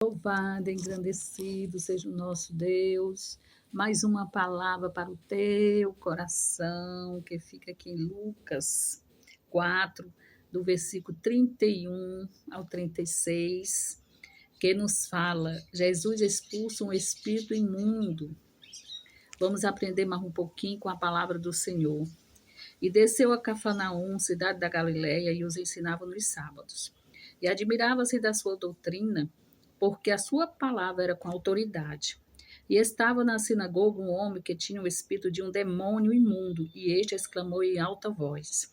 Louvado, engrandecido seja o nosso Deus. Mais uma palavra para o teu coração, que fica aqui em Lucas 4, do versículo 31 ao 36, que nos fala: Jesus expulsa um espírito imundo. Vamos aprender mais um pouquinho com a palavra do Senhor. E desceu a Cafarnaum, cidade da Galiléia, e os ensinava nos sábados. E admirava-se da sua doutrina, porque a sua palavra era com autoridade. E estava na sinagoga um homem que tinha o espírito de um demônio imundo, e este exclamou em alta voz,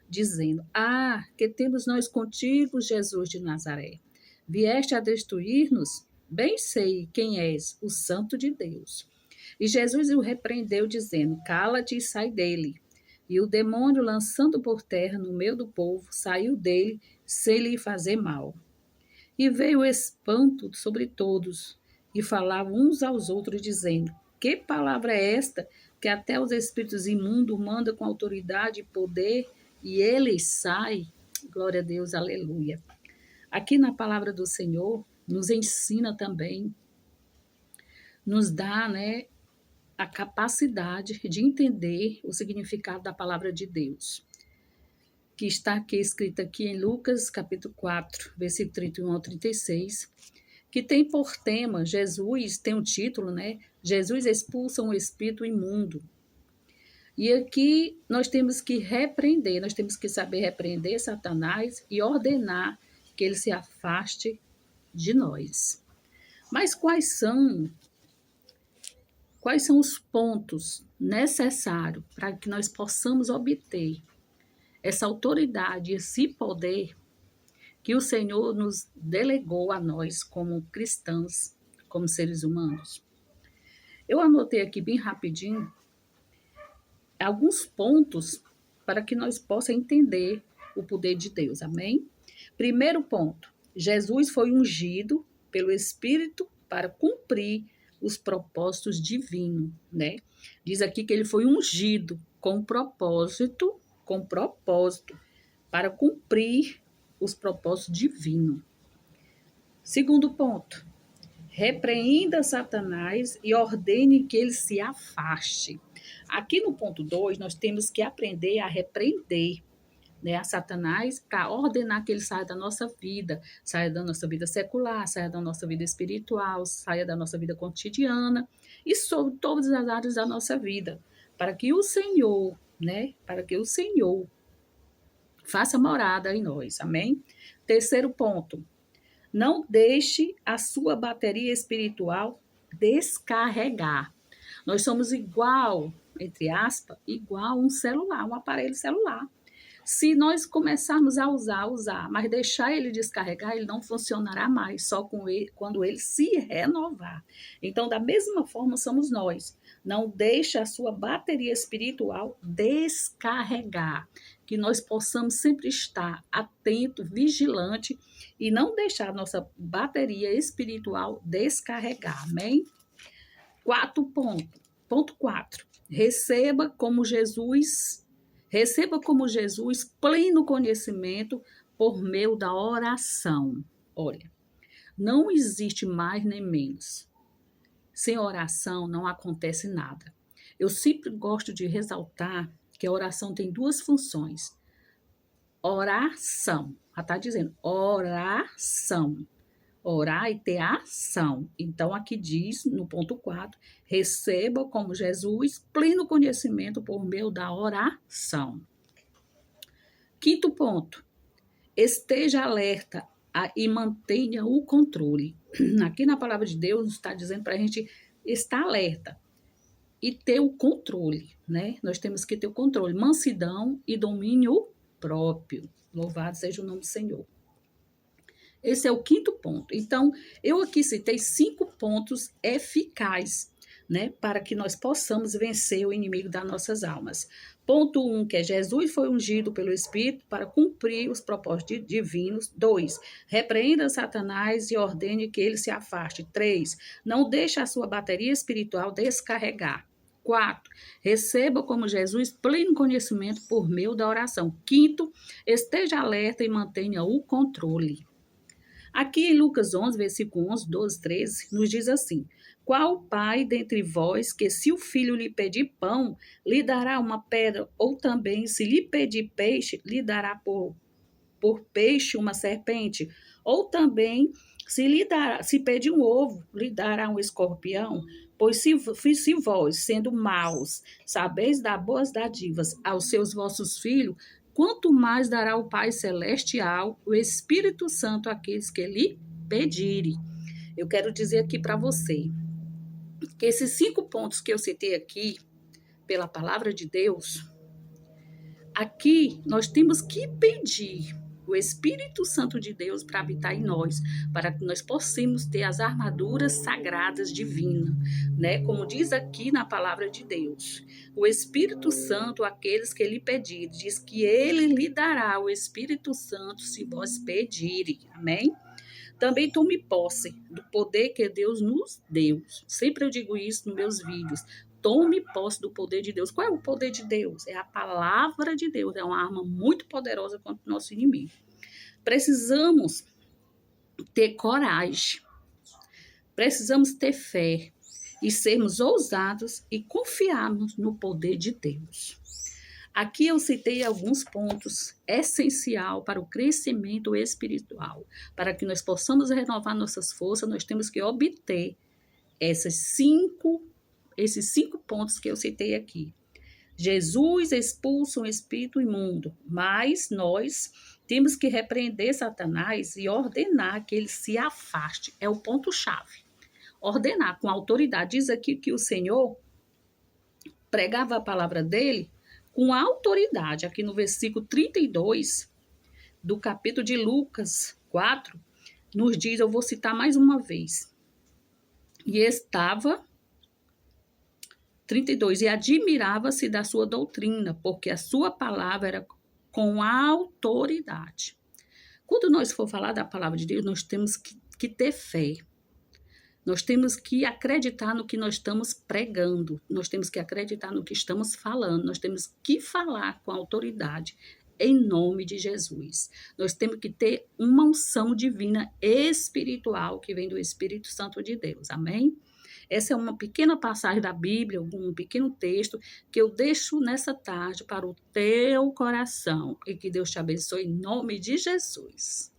dizendo: Ah, que temos nós contigo, Jesus de Nazaré? Vieste a destruir-nos? Bem sei quem és, o Santo de Deus. E Jesus o repreendeu, dizendo: Cala-te e sai dele. E o demônio, lançando por terra no meio do povo, saiu dele sem lhe fazer mal. E veio espanto sobre todos, e falavam uns aos outros, dizendo: Que palavra é esta, que até os espíritos imundos mandam com autoridade e poder, e eles saem? Glória a Deus, aleluia. Aqui na palavra do Senhor, nos ensina também, nos dá, a capacidade de entender o significado da palavra de Deus, que está aqui escrita aqui em Lucas, capítulo 4, versículo 31 ao 36, que tem por tema, Jesus, tem um título, Jesus expulsa um espírito imundo. E aqui nós temos que repreender, nós temos que saber repreender Satanás e ordenar que ele se afaste de nós. Mas quais são os pontos necessários para que nós possamos obter essa autoridade, esse poder que o Senhor nos delegou a nós como cristãos, como seres humanos? Eu anotei aqui bem rapidinho alguns pontos para que nós possamos entender o poder de Deus, amém? Primeiro ponto: Jesus foi ungido pelo Espírito para cumprir os propósitos divinos, Diz aqui que ele foi ungido com propósito, para cumprir os propósitos divinos. Segundo ponto: repreenda Satanás e ordene que ele se afaste. Aqui no ponto 2, nós temos que aprender a repreender, a Satanás, para ordenar que ele saia da nossa vida secular, saia da nossa vida espiritual, saia da nossa vida cotidiana e sobre todas as áreas da nossa vida, para que o Senhor, faça morada em nós, amém? Terceiro ponto: não deixe a sua bateria espiritual descarregar. Nós somos igual, entre aspas, igual um celular, um aparelho celular. Se nós começarmos a usar, mas deixar ele descarregar, ele não funcionará mais, só quando ele se renovar. Então, da mesma forma, somos nós. Não deixe a sua bateria espiritual descarregar, que nós possamos sempre estar atento, vigilante e não deixar a nossa bateria espiritual descarregar, amém? Ponto 4. Receba como Jesus pleno conhecimento por meio da oração. Olha, não existe mais nem menos. Sem oração não acontece nada. Eu sempre gosto de ressaltar que a oração tem duas funções. Oração, ela está dizendo oração. Orar e ter ação. Então, aqui diz, no ponto 4, receba como Jesus pleno conhecimento por meio da oração. Quinto ponto: esteja alerta e mantenha o controle. Aqui na palavra de Deus está dizendo para a gente estar alerta e ter o controle, Nós temos que ter o controle, mansidão e domínio próprio. Louvado seja o nome do Senhor. Esse é o quinto ponto. Então, eu aqui citei 5 pontos eficazes, para que nós possamos vencer o inimigo das nossas almas. Ponto 1, que é Jesus foi ungido pelo Espírito para cumprir os propósitos divinos. 2, repreenda Satanás e ordene que ele se afaste. 3, não deixe a sua bateria espiritual descarregar. 4, receba como Jesus pleno conhecimento por meio da oração. 5, esteja alerta e mantenha o controle. Aqui em Lucas 11, versículo 11, 12, 13, nos diz assim: Qual pai dentre vós que, se o filho lhe pedir pão, lhe dará uma pedra, ou também, se lhe pedir peixe, lhe dará por peixe uma serpente? Ou também, se pedir um ovo, lhe dará um escorpião? Pois se vós, sendo maus, sabeis dar boas dádivas aos seus vossos filhos, quanto mais dará o Pai Celestial, o Espírito Santo, àqueles que lhe pedirem. Eu quero dizer aqui para você que esses 5 pontos que eu citei aqui, pela palavra de Deus, aqui nós temos que pedir o Espírito Santo de Deus para habitar em nós, para que nós possamos ter as armaduras sagradas divinas, né? Como diz aqui na palavra de Deus. O Espírito Santo, aqueles que lhe pedirem, diz que ele lhe dará o Espírito Santo se vós pedirem. Amém? Também tome posse do poder que Deus nos deu. Sempre eu digo isso nos meus vídeos. Tome posse do poder de Deus. Qual é o poder de Deus? É a palavra de Deus. É uma arma muito poderosa contra o nosso inimigo. Precisamos ter coragem. Precisamos ter fé e sermos ousados e confiarmos no poder de Deus. Aqui eu citei alguns pontos essenciais para o crescimento espiritual. Para que nós possamos renovar nossas forças, nós temos que obter esses cinco pontos que eu citei aqui. Jesus expulsa um espírito imundo, mas nós temos que repreender Satanás e ordenar que ele se afaste. É o ponto-chave. Ordenar com autoridade. Diz aqui que o Senhor pregava a palavra dele com autoridade. Aqui no versículo 32 do capítulo de Lucas 4, nos diz, eu vou citar mais uma vez. E estava 32, e admirava-se da sua doutrina, porque a sua palavra era com autoridade. Quando nós for falar da palavra de Deus, nós temos que ter fé. Nós temos que acreditar no que nós estamos pregando. Nós temos que acreditar no que estamos falando. Nós temos que falar com autoridade, em nome de Jesus. Nós temos que ter uma unção divina espiritual que vem do Espírito Santo de Deus. Amém? Essa é uma pequena passagem da Bíblia, um pequeno texto que eu deixo nessa tarde para o teu coração. E que Deus te abençoe em nome de Jesus.